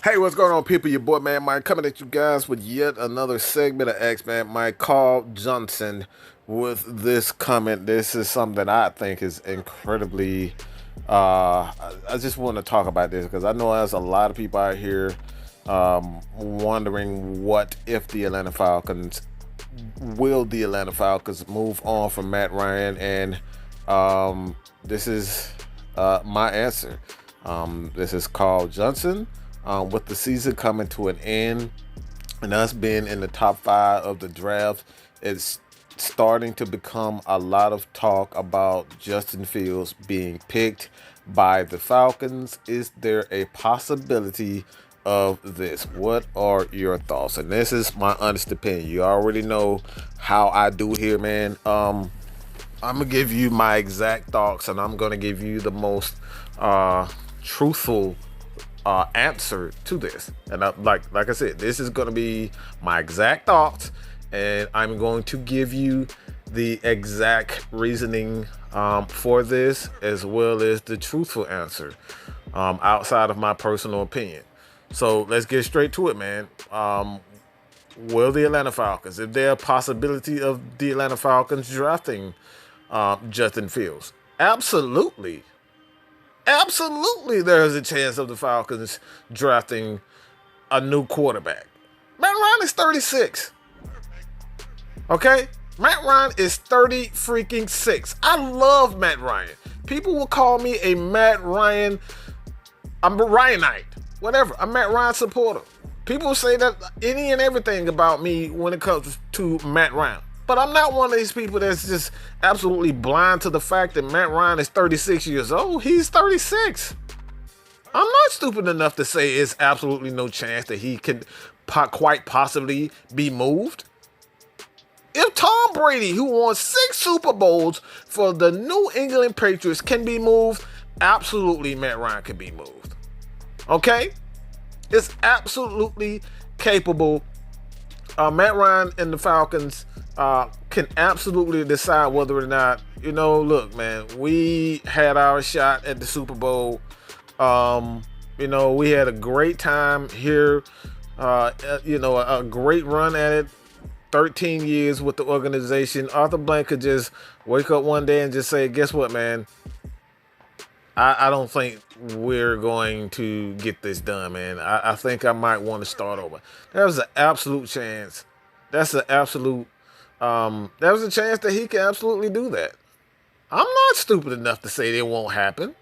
Hey, what's going on, people? Your boy, man, Mike, coming at you guys with yet another segment of ASKMADMIKE called Johnson. With this comment, this is something that I think is incredibly. I just want to talk about this because I know there's a lot of people out here wondering what if the Atlanta Falcons will the Atlanta Falcons move on from Matt Ryan, and this is my answer. This is called Johnson. With the season coming to an end and us being in the top 5 of the draft, it's starting to become a lot of talk about Justin Fields being picked by the Falcons. Is there a possibility of this? What are your thoughts? And this is my honest opinion. You already know how I do here, man. I'm gonna give you my exact thoughts, and I'm gonna give you the most truthful answer to this. And like I said, this is going to be my exact thoughts, and I'm going to give you the exact reasoning for this, as well as the truthful answer outside of my personal opinion. So let's get straight to it, man. Will the Atlanta Falcons, is there a possibility of the Atlanta Falcons drafting Justin Fields? Absolutely. Absolutely, there is a chance of the Falcons drafting a new quarterback. Matt Ryan is 36. Okay? Matt Ryan is 30 freaking 6. I love Matt Ryan. People will call me a Matt Ryan, I'm a Ryanite, whatever. I'm a Matt Ryan supporter. People say that any and everything about me when it comes to Matt Ryan. But I'm not one of these people that's just absolutely blind to the fact that Matt Ryan is 36 years old. He's 36. I'm not stupid enough to say it's absolutely no chance that he could quite possibly be moved. If Tom Brady, who won 6 Super Bowls for the New England Patriots, can be moved, absolutely Matt Ryan can be moved. Okay? It's absolutely capable. Matt Ryan and the Falcons can absolutely decide whether or not, look, man, we had our shot at the Super Bowl. We had a great time here, a great run at it. 13 years with the organization. Arthur Blank could just wake up one day and just say, guess what, man? I don't think we're going to get this done, man. I think I might want to start over. There's an absolute chance. There's a chance that he can absolutely do that. I'm not stupid enough to say that it won't happen.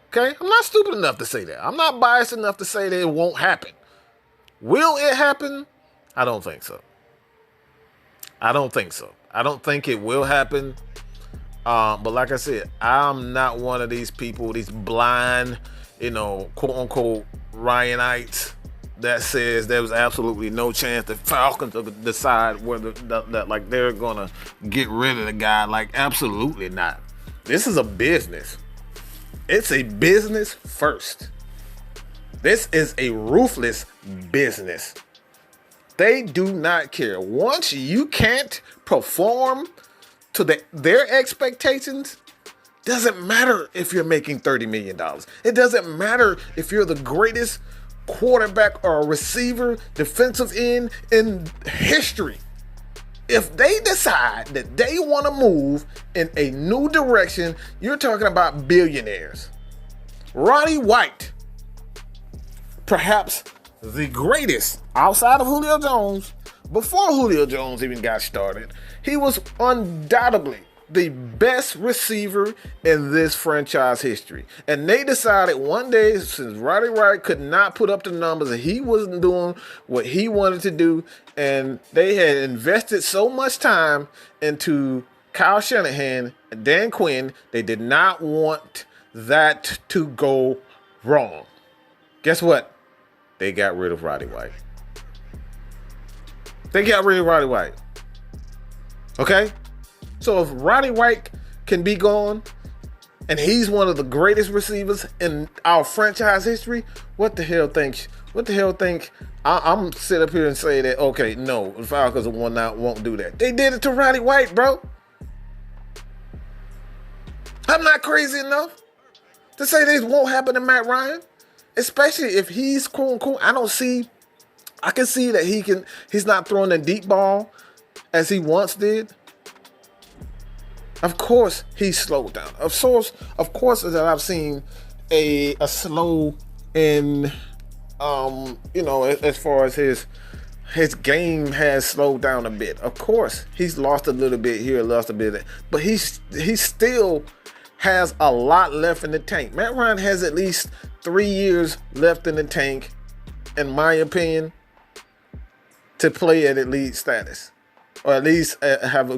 Okay? I'm not stupid enough to say that. I'm not biased enough to say that it won't happen. Will it happen? I don't think so. I don't think it will happen. But like I said, I'm not one of these people, these blind, quote unquote Ryanites that says there was absolutely no chance the Falcons will decide whether that they're gonna get rid of the guy. Like, absolutely not. This is a business. It's a business first. This is a ruthless business. They do not care. Once you can't perform to their expectations, doesn't matter if you're making $30 million. It doesn't matter if you're the greatest quarterback or receiver, defensive end in history. If they decide that they want to move in a new direction, you're talking about billionaires. Roddy White, perhaps the greatest outside of Julio Jones, before Julio Jones even got started, he was undoubtedly the best receiver in this franchise history. And they decided one day, since Roddy White could not put up the numbers and he wasn't doing what he wanted to do, and they had invested so much time into Kyle Shanahan and Dan Quinn, they did not want that to go wrong. Guess what? They got rid of Roddy White. They got rid of Roddy White. Okay? So if Roddy White can be gone, and he's one of the greatest receivers in our franchise history, what the hell think I'm sit up here and say that, okay, no, the Falcons won't do that. They did it to Roddy White, bro. I'm not crazy enough to say this won't happen to Matt Ryan. especially if he's cool. I can see that he's not throwing the deep ball as he once did. Of course, he's slowed down. Of course, that I've seen a slow in, as far as his game has slowed down a bit. Of course, he's lost a little bit here, lost a bit there, but he still has a lot left in the tank. Matt Ryan has at least 3 years left in the tank, in my opinion, to play at elite status, or at least have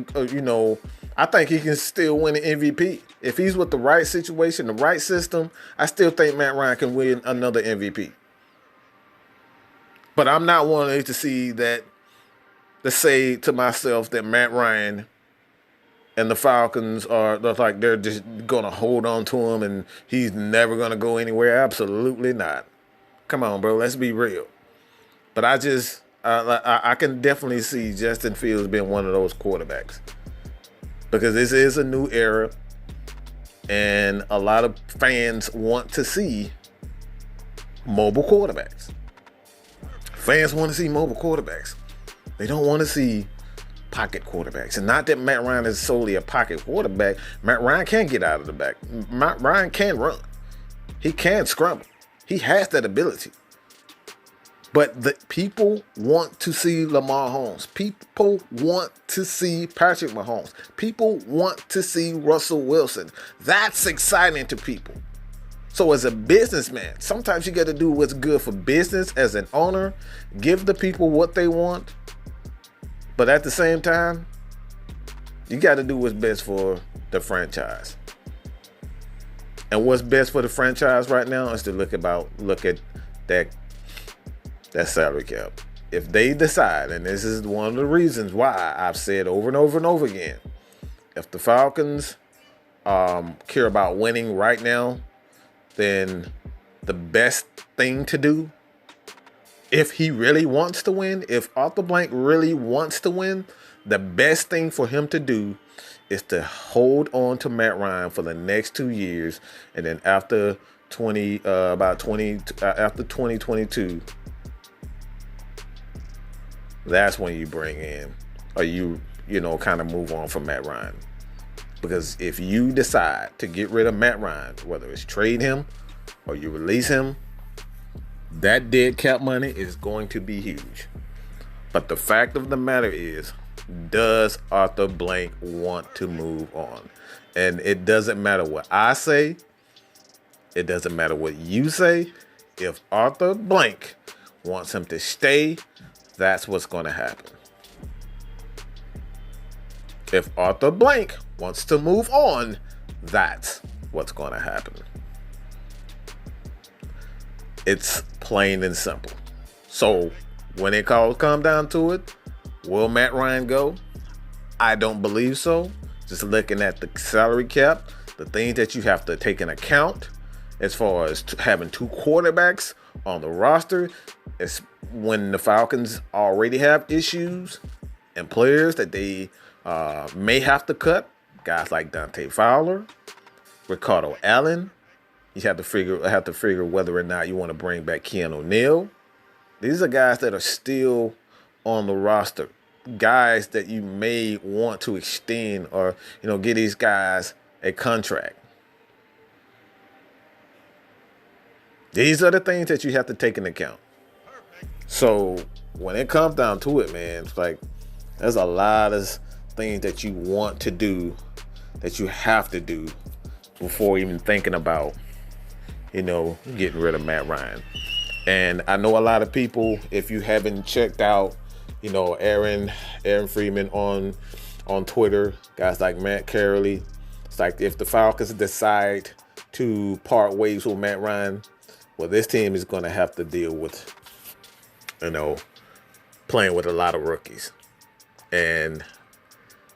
I think he can still win an MVP. If he's with the right situation, the right system, I still think Matt Ryan can win another MVP. But I'm not wanting to say to myself that Matt Ryan and the Falcons they're just going to hold on to him and he's never going to go anywhere. Absolutely not. Come on, bro. Let's be real. But I can definitely see Justin Fields being one of those quarterbacks, because this is a new era and a lot of fans want to see mobile quarterbacks. Fans want to see mobile quarterbacks. They don't want to see pocket quarterbacks. And not that Matt Ryan is solely a pocket quarterback. Matt Ryan can get out of the back. Matt Ryan can run. He can scramble. He has that ability. But the people want to see Lamar Holmes. People want to see Patrick Mahomes. People want to see Russell Wilson. That's exciting to people. So as a businessman, sometimes you got to do what's good for business as an owner. Give the people what they want. But at the same time, you got to do what's best for the franchise. And what's best for the franchise right now is to look at that salary cap. If they decide, and this is one of the reasons why I've said over and over and over again, if the Falcons care about winning right now, then the best thing to do, if he really wants to win, if Arthur Blank really wants to win, the best thing for him to do is to hold on to Matt Ryan for the next 2 years, and then after 2022, that's when you bring in, or you kind of move on from Matt Ryan. Because if you decide to get rid of Matt Ryan, whether it's trade him or you release him, that dead cap money is going to be huge. But the fact of the matter is, does Arthur Blank want to move on? And it doesn't matter what I say. It doesn't matter what you say. If Arthur Blank wants him to stay, that's what's going to happen. If Arthur Blank wants to move on, that's what's going to happen. It's plain and simple. So when it come down to it, will Matt Ryan go? I don't believe so. Just looking at the salary cap, the things that you have to take into account as far as having two quarterbacks on the roster, is when the Falcons already have issues and players that they may have to cut. Guys like Dante Fowler, Ricardo Allen. You have to figure whether or not you want to bring back Keanu O'Neal. These are guys that are still on the roster. Guys that you may want to extend or get these guys a contract. These are the things that you have to take into account. So when it comes down to it, man, it's like there's a lot of things that you want to do, that you have to do before even thinking about, getting rid of Matt Ryan. And I know a lot of people, if you haven't checked out, Aaron Freeman on Twitter, guys like Matt Carrolley, it's like if the Falcons decide to part ways with Matt Ryan, well, this team is going to have to deal with, playing with a lot of rookies and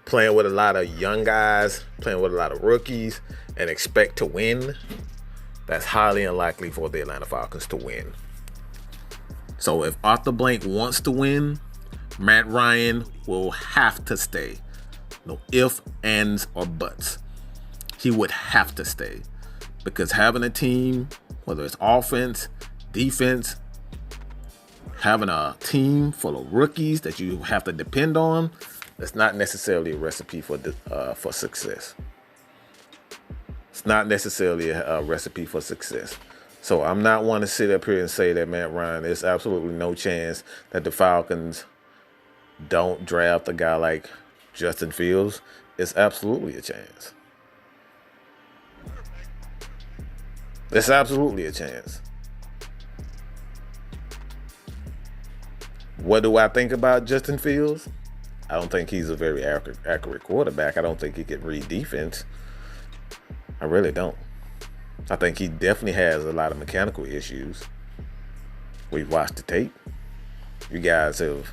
playing with a lot of young guys, playing with a lot of rookies, and expect to win. That's highly unlikely for the Atlanta Falcons to win. So if Arthur Blank wants to win, Matt Ryan will have to stay. No ifs, ands, or buts. He would have to stay. Because having a team, whether it's offense, defense, having a team full of rookies that you have to depend on, that's not necessarily a recipe for success. It's not necessarily a recipe for success. So I'm not one to sit up here and say that Matt Ryan, there's absolutely no chance that the Falcons don't draft a guy like Justin Fields. It's absolutely a chance. It's absolutely a chance. What do I think about Justin Fields? I don't think he's a very accurate quarterback. I don't think he can read defense. I really don't. I think he definitely has a lot of mechanical issues. We've watched the tape. You guys have,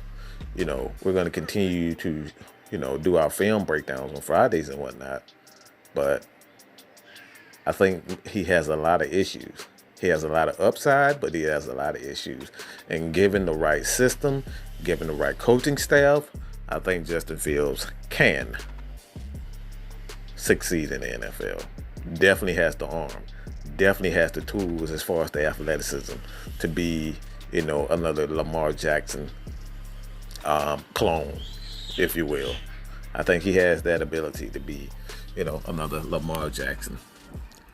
we're going to continue to, do our film breakdowns on Fridays and whatnot. But I think he has a lot of issues. He has a lot of upside, but he has a lot of issues. And given the right system, given the right coaching staff, I think Justin Fields can succeed in the NFL. Definitely has the arm. Definitely has the tools as far as the athleticism to be, another Lamar Jackson clone, if you will. I think he has that ability to be, another Lamar Jackson.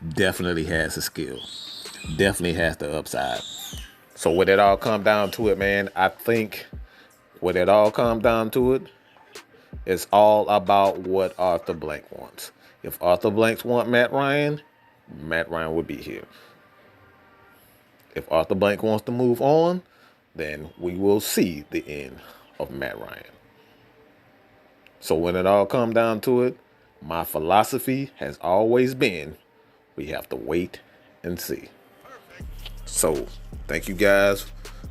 Definitely has the skill. Definitely has the upside. So when it all comes down to it, man, I think when it all comes down to it, it's all about what Arthur Blank wants. If Arthur Blanks want Matt Ryan would be here. If Arthur Blank wants to move on, then we will see the end of Matt Ryan. So when it all comes down to it, my philosophy has always been, we have to wait and see. So thank you guys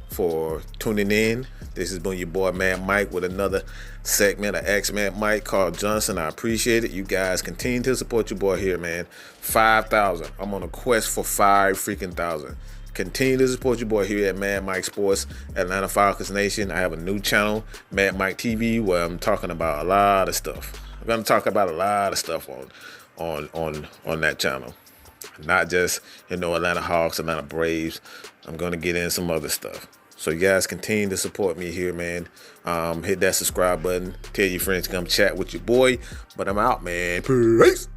for tuning in. This has been your boy Mad Mike with another segment of ASKMADMIKE. Carl Johnson, I appreciate it. You guys continue to support your boy here, man. 5,000. I'm on a quest for 5,000. Continue to support your boy here at Mad Mike Sports, Atlanta Falcons Nation. I have a new channel, Mad Mike TV, where I'm talking about a lot of stuff. I'm gonna talk about a lot of stuff on that channel. Not just, Atlanta Hawks, Atlanta Braves. I'm gonna get in some other stuff. So you guys continue to support me here, man. Hit that subscribe button. Tell your friends to come chat with your boy. But I'm out, man. Peace.